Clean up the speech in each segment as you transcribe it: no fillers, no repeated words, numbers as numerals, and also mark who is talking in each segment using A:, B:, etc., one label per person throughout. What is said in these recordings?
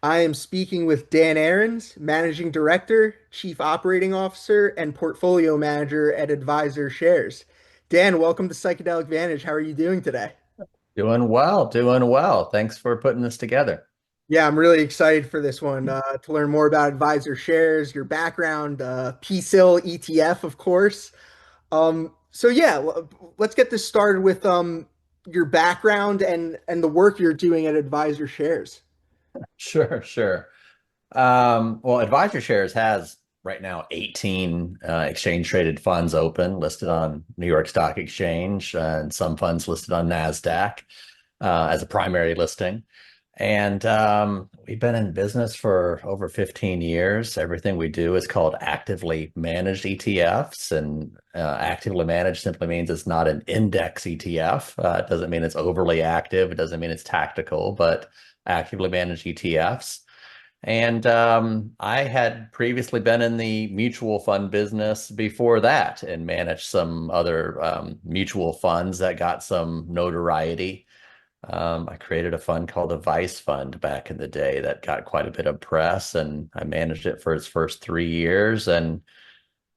A: I am speaking with Dan Ahrens, Managing Director, Chief Operating Officer, and Portfolio Manager at AdvisorShares. Dan, welcome to Psychedelic Vantage. How are you doing today?
B: Doing well, doing well. Thanks for putting this together.
A: Yeah, I'm really excited for this one to learn more about AdvisorShares, your background, PSIL ETF, of course. Let's get this started with your background and the work you're doing at AdvisorShares.
B: Sure, sure. Well, AdvisorShares has right now 18 exchange traded funds open, listed on New York Stock Exchange, and some funds listed on NASDAQ as a primary listing. And we've been in business for over 15 years. Everything we do is called actively managed ETFs. And actively managed simply means it's not an index ETF. It doesn't mean it's overly active. It doesn't mean it's tactical, but actively managed ETFs. And I had previously been in the mutual fund business before that and managed some other mutual funds that got some notoriety. I created a fund called the Vice Fund back in the day that got quite a bit of press, and I managed it for its first 3 years. And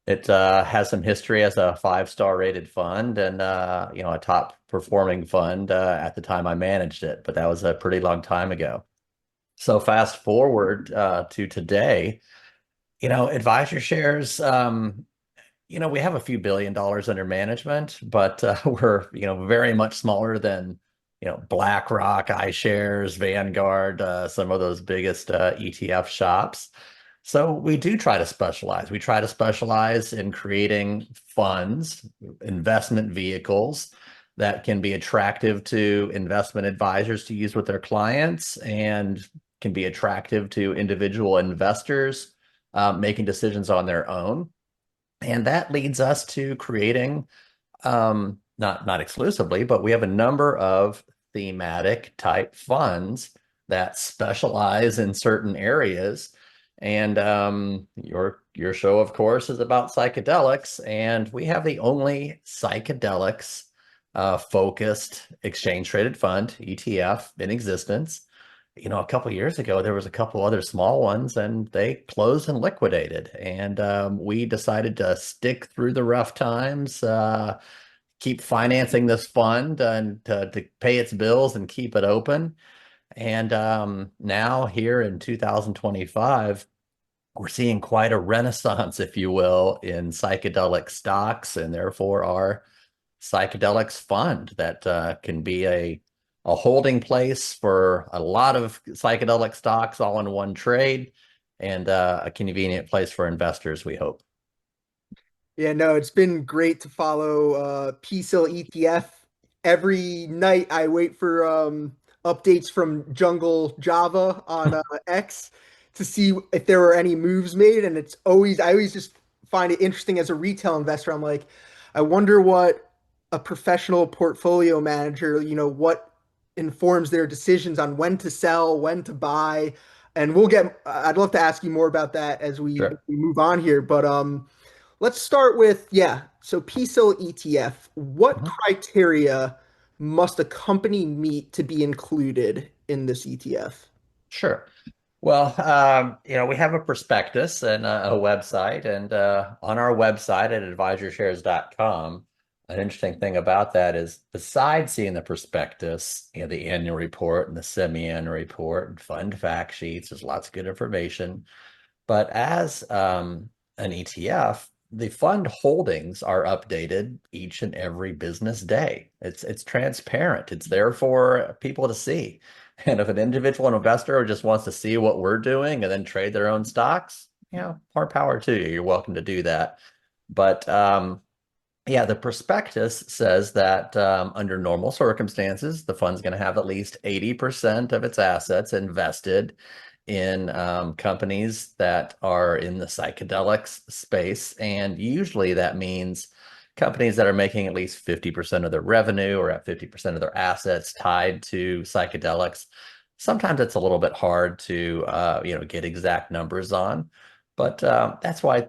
B: it has some history as a five-star rated fund and a top performing fund at the time I managed it. But that was a pretty long time ago. So fast forward to today, AdvisorShares, we have a few $1 billion under management, but we're, very much smaller than, BlackRock, iShares, Vanguard, some of those biggest ETF shops. So we do try to specialize. We try to specialize in creating funds, investment vehicles that can be attractive to investment advisors to use with their clients and can be attractive to individual investors making decisions on their own. And that leads us to creating, not exclusively, but we have a number of thematic type funds that specialize in certain areas. And your show, of course, is about psychedelics, and we have the only psychedelics focused exchange traded fund ETF in existence. A couple years ago, there was a couple other small ones and they closed and liquidated. And we decided to stick through the rough times, keep financing this fund and to pay its bills and keep it open. And now, here in 2025, we're seeing quite a renaissance, if you will, in psychedelic stocks, and therefore our psychedelics fund that can be a holding place for a lot of psychedelic stocks all in one trade, and a convenient place for investors, we hope.
A: Yeah, no, it's been great to follow PSIL ETF. Every night I wait for updates from Jungle Java on X to see if there were any moves made. And I always just find it interesting as a retail investor. I'm like, I wonder what a professional portfolio manager, what informs their decisions on when to sell, when to buy. And I'd love to ask you more about that as
B: Sure.
A: we move on here. But let's start with, so PSIL ETF. What
B: Mhm.
A: criteria must a company meet to be included in this ETF?
B: Sure. Well, we have a prospectus and a website, and on our website at advisorshares.com, an interesting thing about that is besides seeing the prospectus, the annual report and the semi-annual report and fund fact sheets, there's lots of good information. But as an ETF, the fund holdings are updated each and every business day. It's transparent. It's there for people to see. And if an individual investor just wants to see what we're doing and then trade their own stocks, more power to you. You're welcome to do that. But yeah, the prospectus says that under normal circumstances, the fund's going to have at least 80% of its assets invested in companies that are in the psychedelics space. And usually that means companies that are making at least 50% of their revenue or at 50% of their assets tied to psychedelics. Sometimes it's a little bit hard to get exact numbers on, but that's why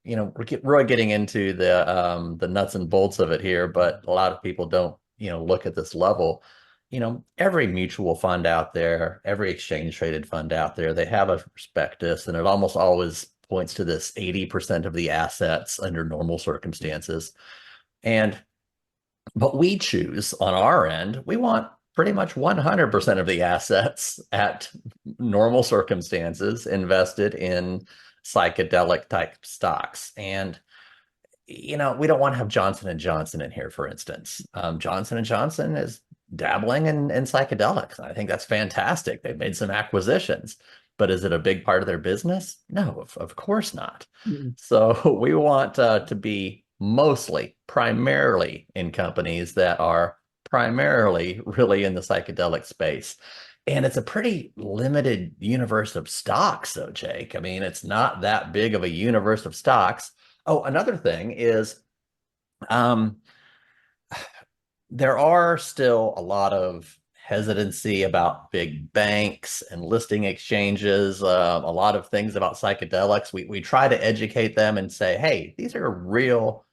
B: we're really getting into the nuts and bolts of it here. But a lot of people don't look at this level. every mutual fund out there, every exchange traded fund out there, they have a prospectus, and it almost always points to this 80% of the assets under normal circumstances. And but we choose on our end, we want pretty much 100% of the assets at normal circumstances invested in psychedelic type stocks. And we don't want to have Johnson and Johnson in here, for instance. Johnson and Johnson is dabbling in psychedelics. I think that's fantastic. They've made some acquisitions, but is it a big part of their business? No, of course not.
A: Mhm.
B: So we want to be mostly, primarily in companies that are primarily really in the psychedelic space. And it's a pretty limited universe of stocks, though, Jake. I mean, it's not that big of a universe of stocks. Oh, another thing is um, there are still a lot of hesitancy about big banks and listing exchanges, a lot of things about psychedelics. We try to educate them and say, hey, these are real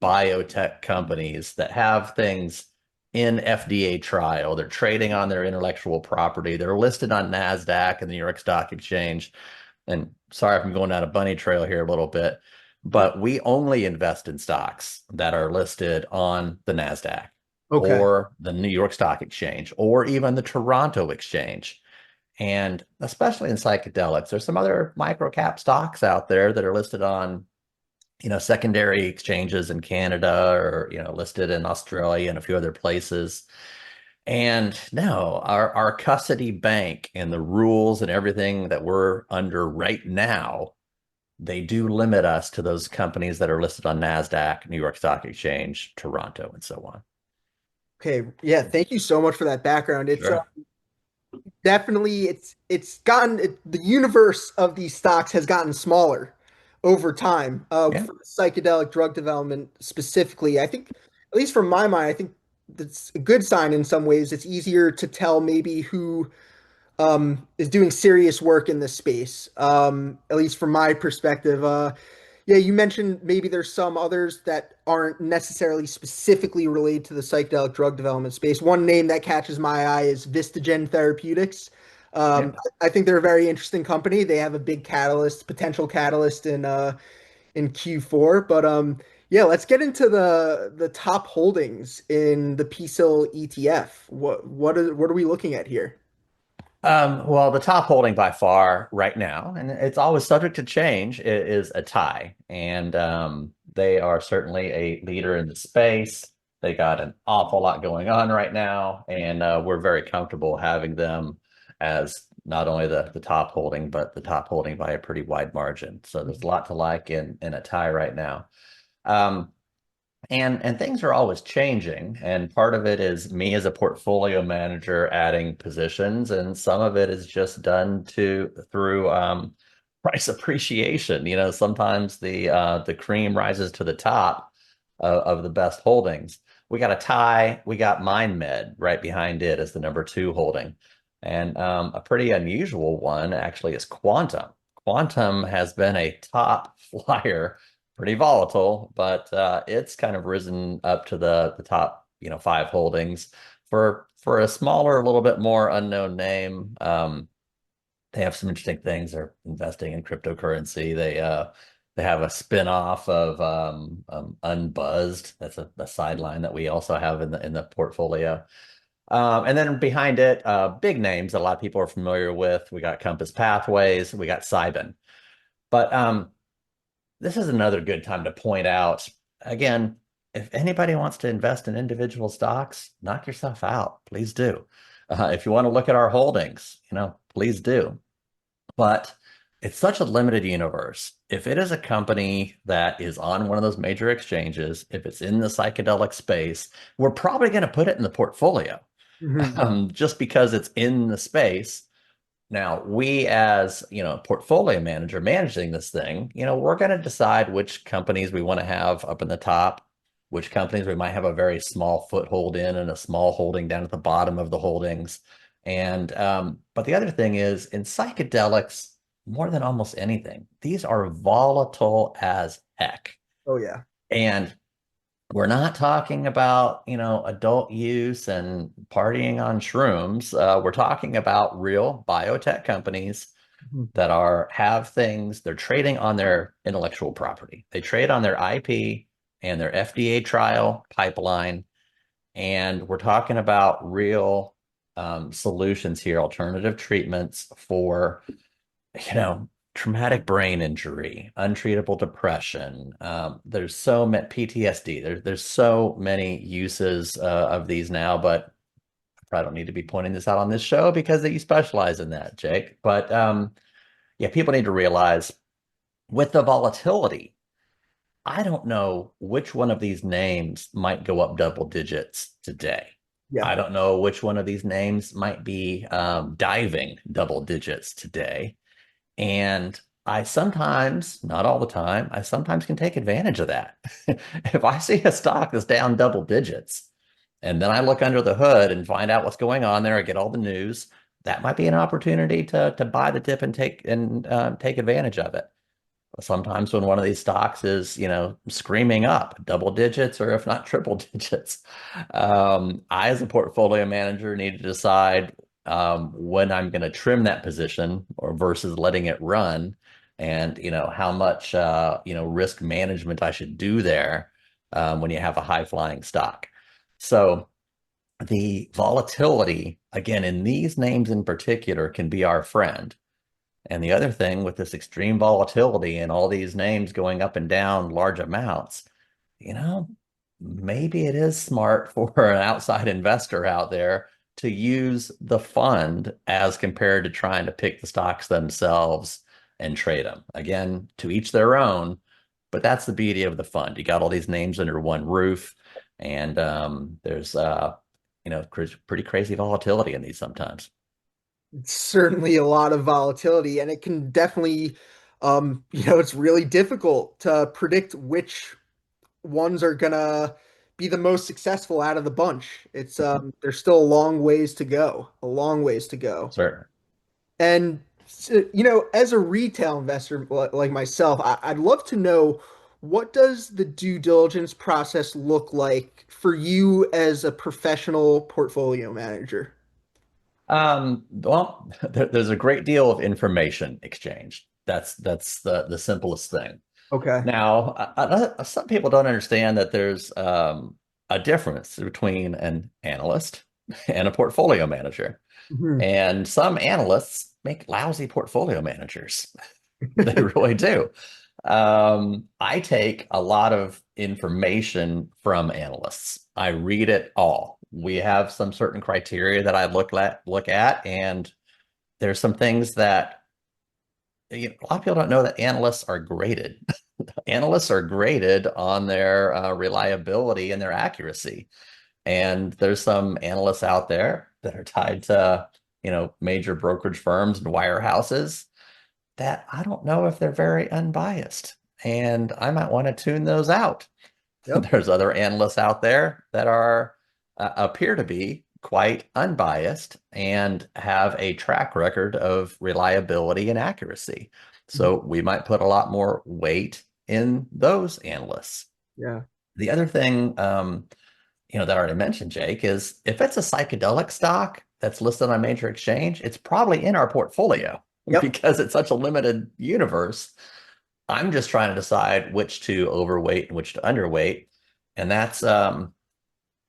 B: biotech companies that have things in FDA trial. They're trading on their intellectual property. They're listed on NASDAQ and the New York Stock Exchange. And sorry if I'm going down a bunny trail here a little bit, but we only invest in stocks that are listed on the NASDAQ
A: Okay.
B: or the New York Stock Exchange or even the Toronto Exchange. And especially in psychedelics, there's some other micro cap stocks out there that are listed on, secondary exchanges in Canada or, listed in Australia and a few other places. And no, our custody bank and the rules and everything that we're under right now, they do limit us to those companies that are listed on NASDAQ, New York Stock Exchange, Toronto, and so on.
A: Okay. Yeah. Thank you so much for that background. It's
B: Sure.
A: definitely it's gotten the universe of these stocks has gotten smaller over time.
B: Yeah.
A: For psychedelic drug development specifically, I think, at least from my mind, I think that's a good sign in some ways. It's easier to tell maybe who is doing serious work in this space. At least from my perspective. Yeah, you mentioned maybe there's some others that aren't necessarily specifically related to the psychedelic drug development space. One name that catches my eye is Vistagen Therapeutics.
B: Yeah.
A: I think they're a very interesting company. They have a big catalyst, potential catalyst in Q4. But yeah, let's get into the top holdings in the PSIL ETF. What are we looking at here?
B: Well, the top holding by far right now, and it's always subject to change, is a tie. And they are certainly a leader in the space. They got an awful lot going on right now, and we're very comfortable having them as not only the top holding, but the top holding by a pretty wide margin. So there's a lot to like in a tie right now. Um, and things are always changing, and part of it is me as a portfolio manager adding positions, and some of it is just done through price appreciation. Sometimes the cream rises to the top of the best holdings. We got a tie. We got MindMed right behind it as the number two holding, and a pretty unusual one actually is Quantum. Quantum has been a top flyer, pretty volatile, but it's kind of risen up to the top, five holdings for a smaller, a little bit more unknown name. They have some interesting things. They're investing in cryptocurrency. They have a spin-off of Unbuzzed. That's a sideline that we also have in the portfolio. And then behind it, big names that a lot of people are familiar with. We got Compass Pathways. We got Cybin. But this is another good time to point out again, if anybody wants to invest in individual stocks, knock yourself out. Please do. If you want to look at our holdings, please do. But it's such a limited universe. If it is a company that is on one of those major exchanges, if it's in the psychedelic space, we're probably going to put it in the portfolio
A: Mhm.
B: just because it's in the space. Now, we as, portfolio manager managing this thing, we're going to decide which companies we want to have up in the top, which companies we might have a very small foothold in and a small holding down at the bottom of the holdings. And but the other thing is in psychedelics, more than almost anything, these are volatile as heck.
A: Oh yeah.
B: And We're not talking about, adult use and partying on shrooms. We're talking about real biotech companies
A: Mhm.
B: that have things, they're trading on their intellectual property. They trade on their IP and their FDA trial pipeline. And we're talking about real solutions here, alternative treatments for, you know, traumatic brain injury, untreatable depression. There's so many PTSD. There's so many uses of these now, but I probably don't need to be pointing this out on this show because you specialize in that, Jake. But yeah, people need to realize with the volatility, I don't know which one of these names might go up double digits today.
A: Yeah.
B: I don't know which one of these names might be diving double digits today. And I sometimes, not all the time, I sometimes can take advantage of that. If I see a stock that's down double digits, and then I look under the hood and find out what's going on there, I get all the news, that might be an opportunity to buy the dip and take advantage of it. Sometimes when one of these stocks is, screaming up double digits or if not triple digits, I, as a portfolio manager, need to decide when I'm going to trim that position or versus letting it run, and how much risk management I should do there when you have a high flying stock. So the volatility, again, in these names in particular, can be our friend. And the other thing with this extreme volatility and all these names going up and down large amounts, you know, maybe it is smart for an outside investor out there to use the fund as compared to trying to pick the stocks themselves and trade them. Again, to each their own, but that's the beauty of the fund. You got all these names under one roof, and there's pretty crazy volatility in these sometimes.
A: It's certainly a lot of volatility, and it can definitely, it's really difficult to predict which ones are gonna be the most successful out of the bunch. There's still a long ways to go, a long ways to go.
B: Sure.
A: And as a retail investor like myself, I'd love to know, what does the due diligence process look like for you as a professional portfolio manager?
B: Well, there's a great deal of information exchange. That's the simplest thing.
A: Okay.
B: Now, some people don't understand that there's a difference between an analyst and a portfolio manager.
A: Mhm.
B: And some analysts make lousy portfolio managers. They really do. I take a lot of information from analysts. I read it all. We have some certain criteria that I look at, and there's some things that a lot of people don't know that analysts are graded. Analysts are graded on their reliability and their accuracy. And there's some analysts out there that are tied to, major brokerage firms and wirehouses that I don't know if they're very unbiased. And I might want to tune those out.
A: Yep.
B: There's other analysts out there that appear to be quite unbiased and have a track record of reliability and accuracy.
A: Mhm.
B: So we might put a lot more weight in those analysts.
A: Yeah.
B: The other thing, that I already mentioned, Jake, is if it's a psychedelic stock that's listed on a major exchange, it's probably in our portfolio
A: Yep.
B: because it's such a limited universe. I'm just trying to decide which to overweight and which to underweight. And that's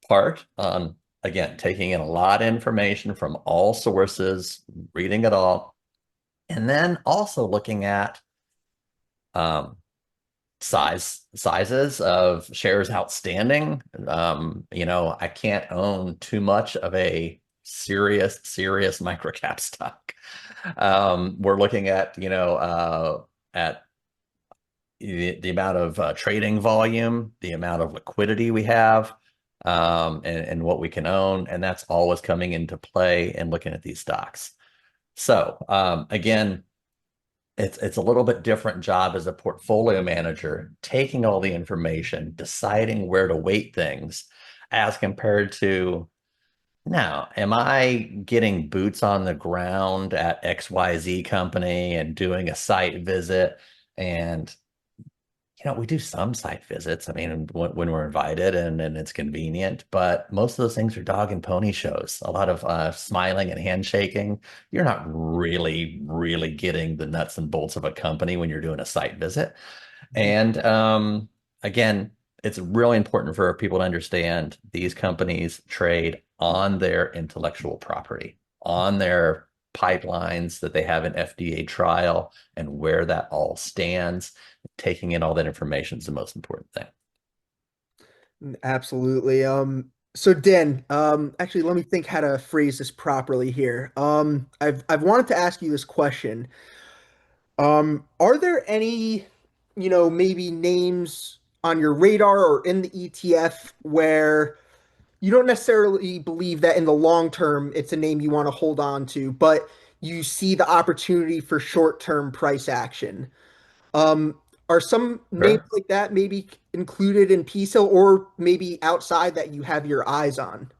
B: part on, again, taking in a lot of information from all sources, reading it all, and then also looking at um, sizes of shares outstanding. I can't own too much of a serious microcap stock. We're looking at the amount of trading volume, the amount of liquidity we have, and what we can own, and that's always coming into play and looking at these stocks. So again, it's a little bit different job as a portfolio manager, taking all the information, deciding where to weight things, as compared to now, am I getting boots on the ground at XYZ company and doing a site visit and we do some site visits. I mean, when we're invited and it's convenient, but most of those things are dog and pony shows. A lot of smiling and handshaking. You're not really getting the nuts and bolts of a company when you're doing a site visit. And again, it's really important for people to understand these companies trade on their intellectual property, on their pipelines that they have an FDA trial, and where that all stands. Taking in all that information is the most important thing.
A: Absolutely. So Dan, actually, let me think how to phrase this properly here. I've wanted to ask you this question. Are there any, maybe names on your radar or in the ETF where you don't necessarily believe that in the long term it's a name you want to hold on to, but you see the opportunity for short-term price action? Um, are some names
B: Sure.
A: like that maybe included in PSIL or maybe outside that you have your eyes on?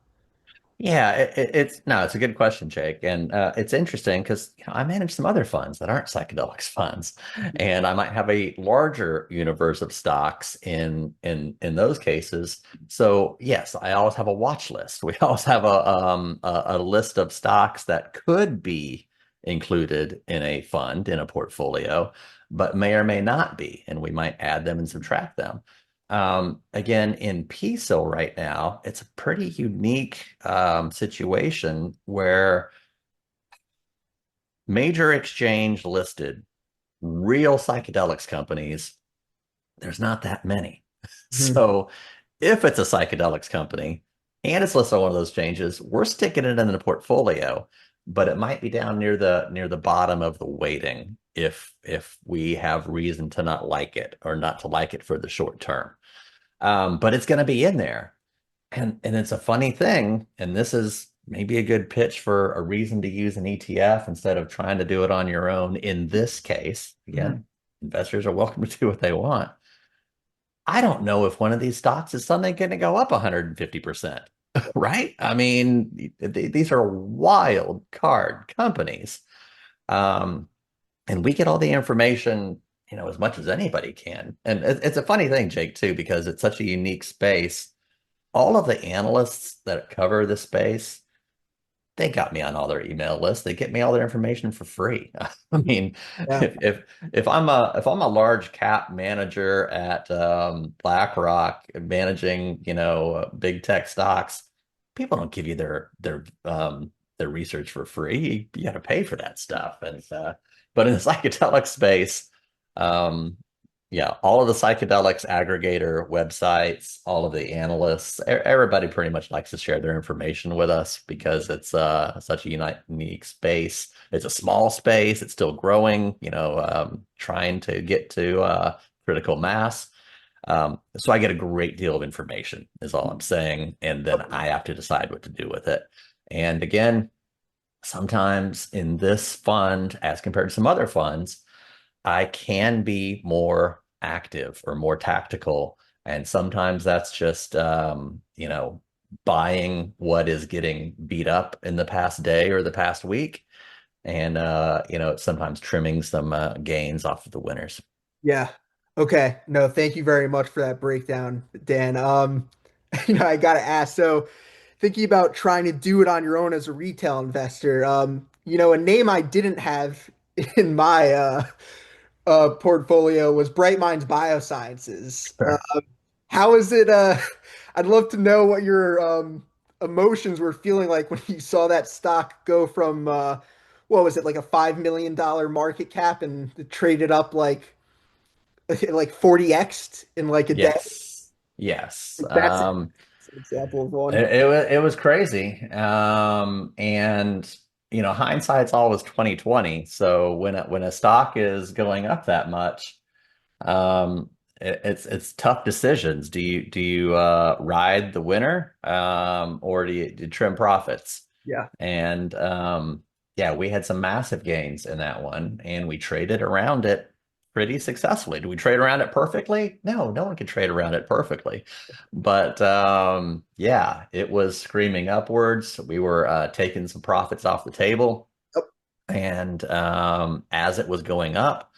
B: Yeah, it's no, it's a good question, Jake, and it's interesting because I manage some other funds that aren't psychedelics funds, and I might have a larger universe of stocks in those cases. So yes, I always have a watch list. We always have a list of stocks that could be included in a fund in a portfolio, but may or may not be, and we might add them and subtract them. Again, in PSIL right now, it's a pretty unique situation where major exchange listed real psychedelics companies, there's not that many.
A: Mhm.
B: So if it's a psychedelics company and it's listed on one of those changes, we're sticking it in the portfolio, but it might be down near the bottom of the weighting if we have reason to not like it or not to like it for the short term. But it's going to be in there. And it's a funny thing, and this is maybe a good pitch for a reason to use an ETF instead of trying to do it on your own. In this case,
A: Mhm.
B: again, investors are welcome to do what they want. I don't know if one of these stocks is suddenly going to go up 150%, right? I mean, these are wild card companies. Um, and we get all the information, as much as anybody can. And it's a funny thing, Jake, too, because it's such a unique space. All of the analysts that cover the space, they got me on all their email lists. They get me all their information for free. I mean,
A: Yeah.
B: if I'm a large cap manager at BlackRock managing, big tech stocks, people don't give you their research for free. You got to pay for that stuff. And but in the psychedelic space, um, yeah, all of the psychedelics aggregator websites, all of the analysts, everybody pretty much likes to share their information with us because it's such a unique space. It's a small space. It's still growing, trying to get to critical mass. So I get a great deal of information, is all I'm saying. And then I have to decide what to do with it. And again, sometimes in this fund, as compared to some other funds, I can be more active or more tactical. And sometimes that's just, buying what is getting beat up in the past day or the past week. And, sometimes trimming some gains off of the winners.
A: Yeah. Okay. No, thank you very much for that breakdown, Dan. I gotta ask, so thinking about trying to do it on your own as a retail investor, a name I didn't have in my portfolio was Bright Minds Biosciences.
B: Sure.
A: How is it? I'd love to know what your emotions were feeling like when you saw that stock go from what was it, like a $5 million market cap and it traded up like 40x in like a day.
B: Yes. Yes.
A: Like that's an example of one.
B: It was crazy. And hindsight's always 2020. So when a stock is going up that much, it's tough decisions. Do you ride the winner, or do you trim profits?
A: Yeah.
B: And yeah, we had some massive gains in that one, and we traded around it pretty successfully. Do we trade around it perfectly? No, no one can trade around it perfectly. But yeah, it was screaming upwards. We were taking some profits off the table,
A: Oh,
B: and as it was going up,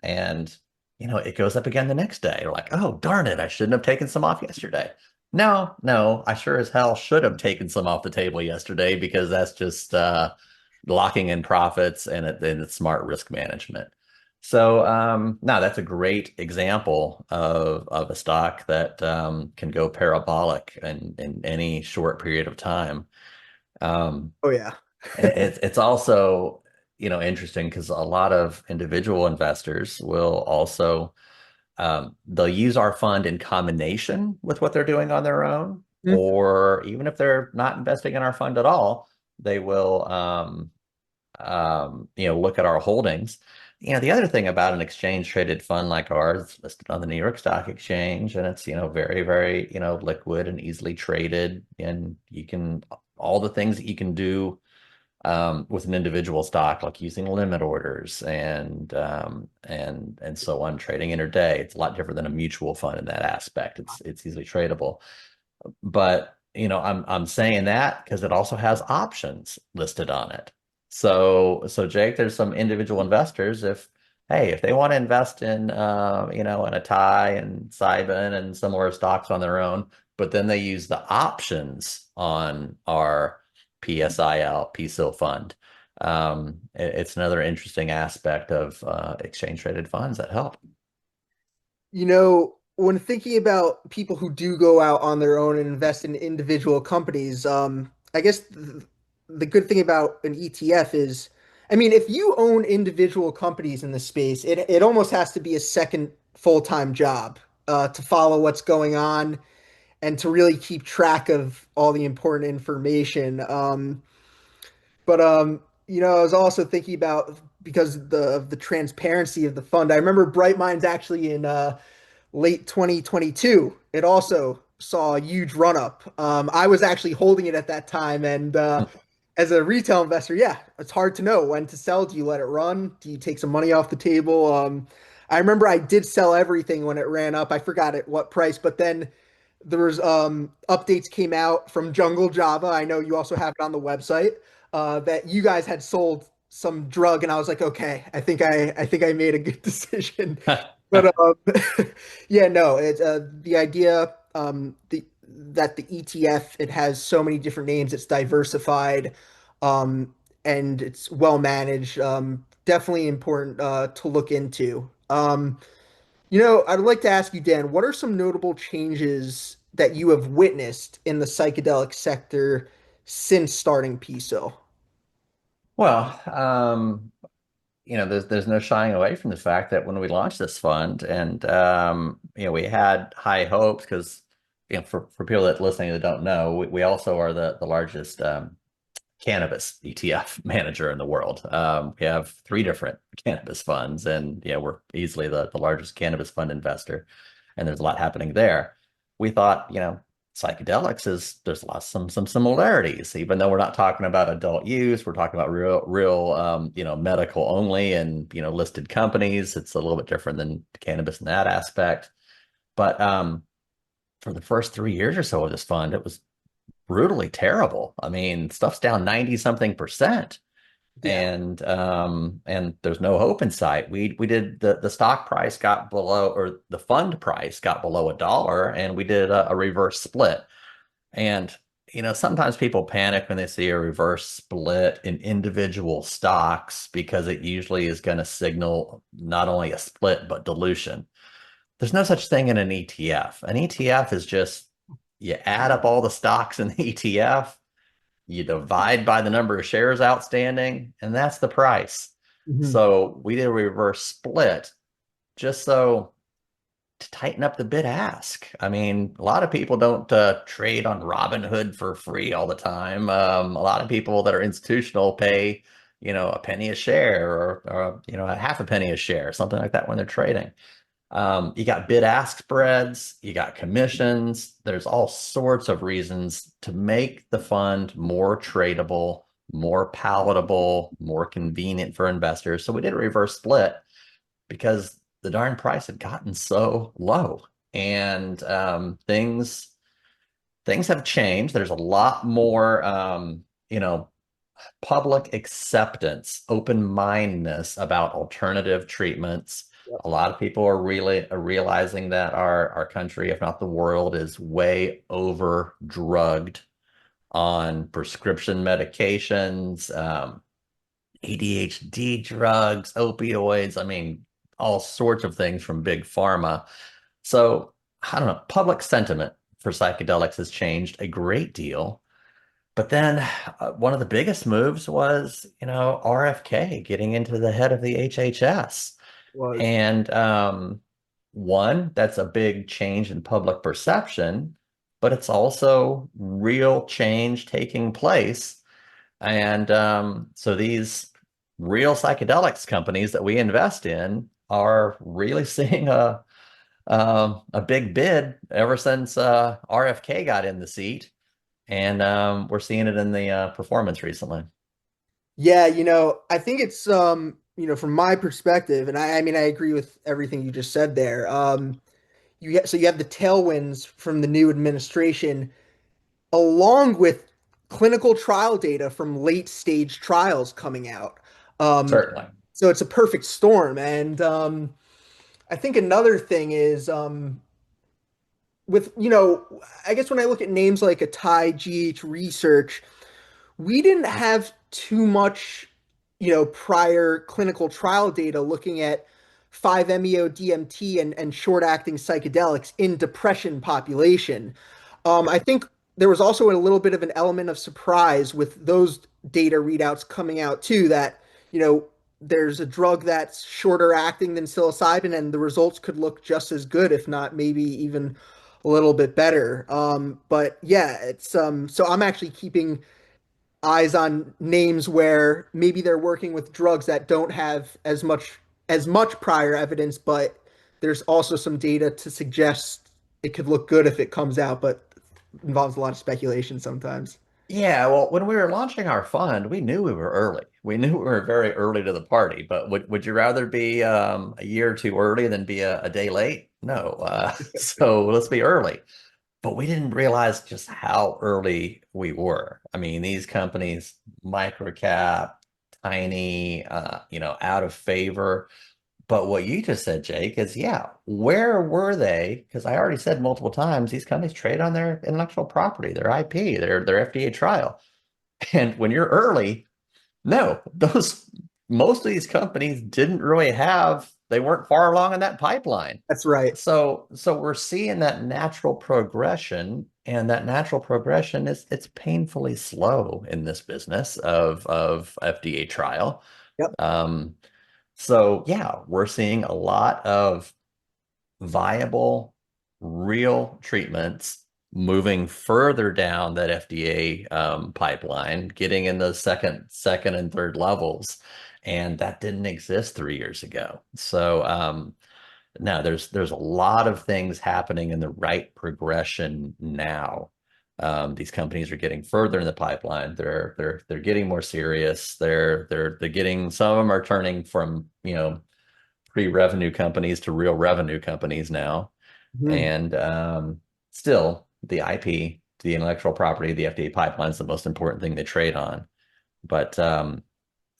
B: and it goes up again the next day. You're like, oh, darn it, I shouldn't have taken some off yesterday. No, no, I sure as hell should have taken some off the table yesterday because that's just locking in profits and it's smart risk management. So no, that's a great example of a stock that can go parabolic in any short period of time. Um,
A: Oh yeah.
B: it's also, interesting because a lot of individual investors will also they'll use our fund in combination with what they're doing on their own,
A: Mm.
B: or even if they're not investing in our fund at all, they will look at our holdings. The other thing about an exchange traded fund like ours, it's listed on the New York Stock Exchange, and it's, very, very, liquid and easily traded, and you can all the things that you can do with an individual stock, like using limit orders and so on, trading intraday. It's a lot different than a mutual fund in that aspect. It's easily tradable. But I'm saying that because it also has options listed on it. So Jake, there's some individual investors if they want to invest in in a Thai and Cybin and similar stocks on their own, but then they use the options on our PSIL fund. It's another interesting aspect of exchange traded funds that help.
A: When thinking about people who do go out on their own and invest in individual companies, I guess the good thing about an ETF is, I mean, if you own individual companies in the space, it almost has to be a second full-time job to follow what's going on and to really keep track of all the important information. But I was also thinking about because of the transparency of the fund. I remember Bright Minds actually in late 2022. It also saw a huge run up. I was actually holding it at that time, and as a retail investor, yeah, it's hard to know when to sell. Do you let it run? Do you take some money off the table? I remember I did sell everything when it ran up. I forgot at what price, but then there was updates came out from Jungle Java. I know you also have it on the website that you guys had sold some drug, and I was like, okay, I think I made a good decision. But yeah, no, it's the idea that the ETF it has so many different names. It's diversified, and it's well managed. Definitely important to look into. I'd like to ask you, Dan, what are some notable changes that you have witnessed in the psychedelic sector since starting PSIL?
B: Well, there's no shying away from the fact that when we launched this fund and we had high hopes because for people that listening that don't know, we also are the largest cannabis ETF manager in the world. We have three different cannabis funds, and we're easily the largest cannabis fund investor, and there's a lot happening there. We thought, psychedelics is there's lots some similarities, even though we're not talking about adult use, we're talking about real medical only and listed companies. It's a little bit different than cannabis in that aspect. But for the first 3 years or so of this fund, it was brutally terrible. I mean, stuff's down 90 something percent
A: Yeah.
B: and there's no hope in sight. We did the stock price got below or the fund price got below $1 and we did a reverse split. And sometimes people panic when they see a reverse split in individual stocks because it usually is going to signal not only a split but dilution. There's no such thing in an ETF. An ETF is just you add up all the stocks in the ETF, you divide by the number of shares outstanding, and that's the price.
A: Mhm.
B: So we did a reverse split just so to tighten up the bid ask. I mean, a lot of people don't trade on Robinhood for free all the time. A lot of people that are institutional pay, a penny a share or a half a penny a share, something like that when they're trading. You got bid ask spreads, you got commissions. There's all sorts of reasons to make the fund more tradable, more palatable, more convenient for investors. So we did a reverse split because the darn price had gotten so low. And things have changed. There's a lot more public acceptance, open-mindedness about alternative treatments.
A: Yep.
B: A lot of people are realizing that our country, if not the world, is way over drugged on prescription medications, ADHD drugs, opioids. I mean, all sorts of things from big pharma. So I don't know, public sentiment for psychedelics has changed a great deal. But then one of the biggest moves was, RFK getting into the head of the HHS.
A: Was.
B: And one, that's a big change in public perception, but it's also real change taking place. And so these real psychedelics companies that we invest in are really seeing a big bid ever since RFK got in the seat, and we're seeing it in the performance recently.
A: Yeah, I think it's from my perspective, and I mean I agree with everything you just said there. You have the tailwinds from the new administration along with clinical trial data from late stage trials coming out. Um,
B: Certainly.
A: so it's a perfect storm. And I think another thing is with, I guess when I look at names like a Thai GH Research, we didn't have too much, prior clinical trial data looking at 5-MeO DMT and short-acting psychedelics in depression population. I think there was also a little bit of an element of surprise with those data readouts coming out too, that, there's a drug that's shorter acting than psilocybin, and the results could look just as good, if not maybe even a little bit better. But yeah, it's so I'm actually keeping eyes on names where maybe they're working with drugs that don't have as much prior evidence, but there's also some data to suggest it could look good if it comes out, but involves a lot of speculation sometimes.
B: Yeah, well, when we were launching our fund, we knew we were early. We knew we were very early to the party, but would you rather be a year or two early than be a day late? No. So let's be early. But we didn't realize just how early we were. I mean, these companies, microcap, tiny, out of favor. But what you just said, Jake, is yeah, where were they? Because I already said multiple times, these companies trade on their intellectual property, their IP, their FDA trial. And when you're early, no, those most of these companies didn't really have, they weren't far along in that pipeline.
A: That's right.
B: So we're seeing that natural progression, and that natural progression is it's painfully slow in this business of FDA trial.
A: Yep.
B: Um, so yeah, we're seeing a lot of viable, real treatments moving further down that FDA pipeline, getting in those second and third levels, and that didn't exist 3 years ago. So no, there's a lot of things happening in the right progression now. These companies are getting further in the pipeline. They're getting more serious. They're getting, some of them are turning from pre-revenue companies to real revenue companies now.
A: Mhm.
B: And still, the IP, the intellectual property, the FDA pipeline is the most important thing they trade on. But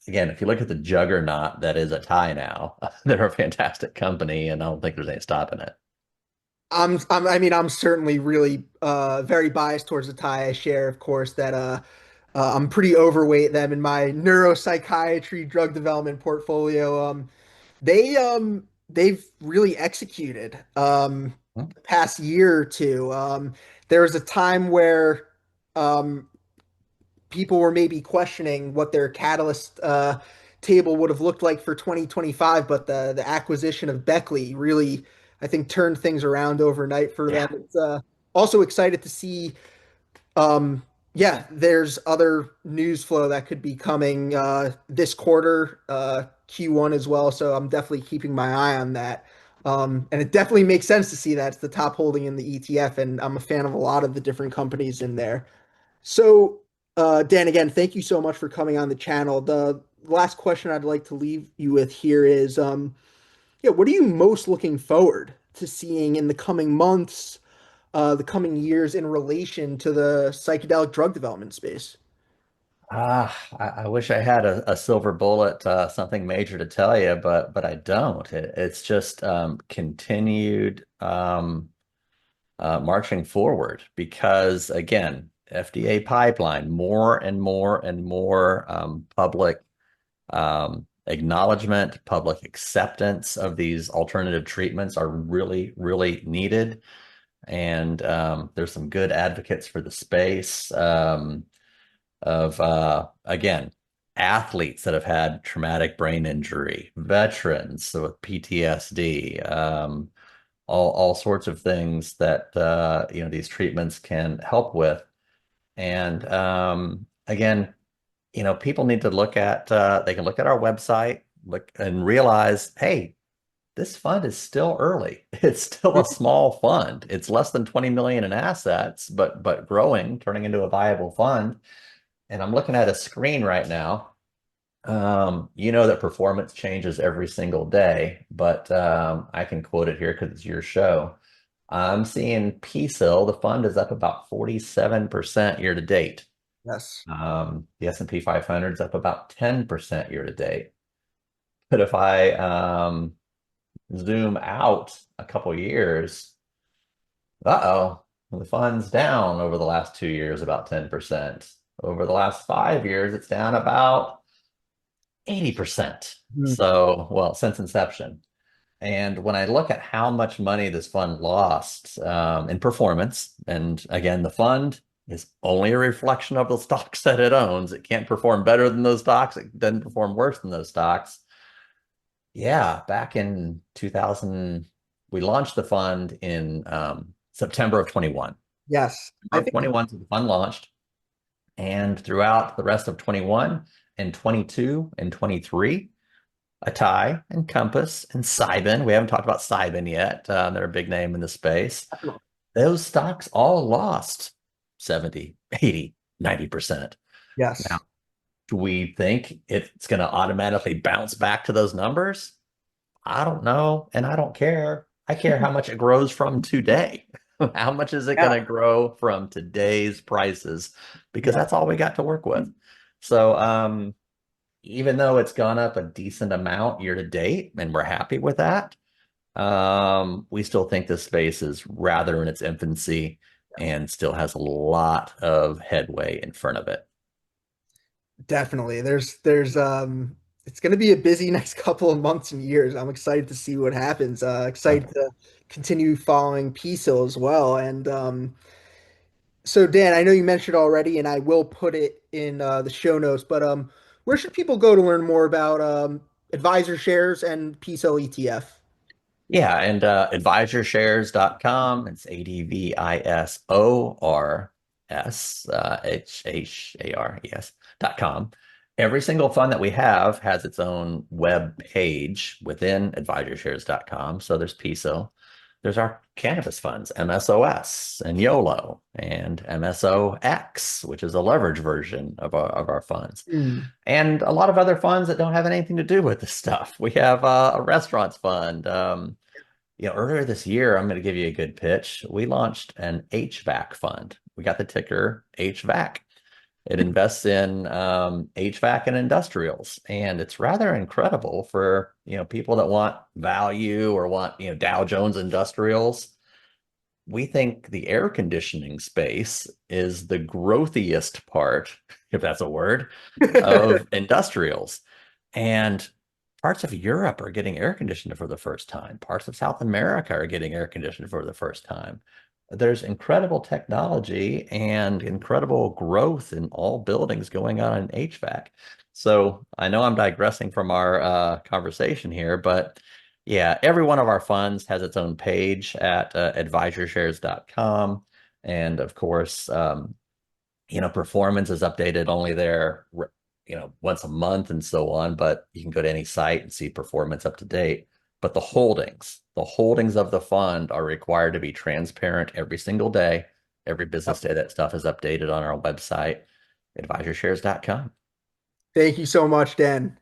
B: again, if you look at the juggernaut that is a Thai now, they're a fantastic company, and I don't think there's any stopping it.
A: I mean, I'm certainly really very biased towards the Thai. I share, of course, that I'm pretty overweight them in my neuropsychiatry drug development portfolio. They've really executed the past year or two. There was a time where um, people were maybe questioning what their catalyst table would have looked like for 2025, but the acquisition of Beckley really, I think, turned things around overnight for them.
B: Yeah.
A: It's also excited to see yeah, there's other news flow that could be coming this quarter, Q1 as well. So I'm definitely keeping my eye on that. And it definitely makes sense to see that it's the top holding in the ETF, and I'm a fan of a lot of the different companies in there. So, Dan, again, thank you so much for coming on the channel. The last question I'd like to leave you with here is, yeah, what are you most looking forward to seeing in the coming months, the coming years in relation to the psychedelic drug development space?
B: I wish I had a silver bullet, something major to tell you, but I don't. It's just continued marching forward because, again, FDA pipeline, more and more and more public acknowledgement, public acceptance of these alternative treatments are really, really needed. And there's some good advocates for the space. Of again, athletes that have had traumatic brain injury, veterans with PTSD, all sorts of things that these treatments can help with. And again, people need to look at they can look at our website, look and realize, hey, this fund is still early. It's still a small fund. It's less than 20 million in assets, but growing, turning into a viable fund. And I'm looking at a screen right now. You know that performance changes every single day, but I can quote it here because it's your show. I'm seeing PSIL, the fund is up about 47% year to date.
A: Yes.
B: The S&P 500 is up about 10% year to date. But if I zoom out a couple years, uh-oh, the fund's down over the last 2 years about 10%. Over the last 5 years, it's down about 80%.
A: Mm.
B: So, well, since inception. And when I look at how much money this fund lost in performance, and again, the fund is only a reflection of the stocks that it owns. It can't perform better than those stocks. It doesn't perform worse than those stocks. Yeah, back in 2000, we launched the fund in September of 21.
A: Yes. I
B: September of
A: think
B: 21, so the fund launched. And throughout the rest of 21 and 22 and 23, Atai and Compass and Cybin. We haven't talked about Cybin yet. They're a big name in the space. Those stocks all lost 70, 80, 90%. Now,
A: yes.
B: do we think it's going to automatically bounce back to those numbers? I don't know, and I don't care. I care how much it grows from today. How much is it
A: Yeah.
B: going to grow from today's prices? Because
A: Yeah.
B: that's all we got to work with. So, even though it's gone up a decent amount year to date, and we're happy with that, we still think this space is rather in its infancy and still has a lot of headway in front of it.
A: Definitely. There's it's going to be a busy next couple of months and years. I'm excited to see what happens. Excited to continue following PSIL as well. And so Dan, I know you mentioned already, and I will put it in the show notes, but where should people go to learn more about AdvisorShares and PSIL ETF?
B: Yeah, and advisorshares.com. It's ADVISORS, HARES.com. Every single fund that we have has its own web page within advisorshares.com. So there's PISO, there's our cannabis funds, MSOS and YOLO, and MSOX, which is a leverage version of our funds,
A: Hmm.
B: and a lot of other funds that don't have anything to do with this stuff. We have a restaurants fund. Earlier this year, I'm going to give you a good pitch. We launched an HVAC fund. We got the ticker HVAC. It invests in HVAC and industrials, and it's rather incredible for people that want value or want Dow Jones Industrials. We think the air conditioning space is the growthiest part, if that's a word, of industrials. And parts of Europe are getting air conditioned for the first time. Parts of South America are getting air conditioned for the first time. There's incredible technology and incredible growth in all buildings going on in HVAC. So I know I'm digressing from our conversation here, but yeah, every one of our funds has its own page at advisorshares.com. And of course, performance is updated only there, once a month and so on, but you can go to any site and see performance up to date. But the holdings of the fund are required to be transparent every single day. Every business day, that stuff is updated on our website, advisorshares.com.
A: Thank you so much, Dan.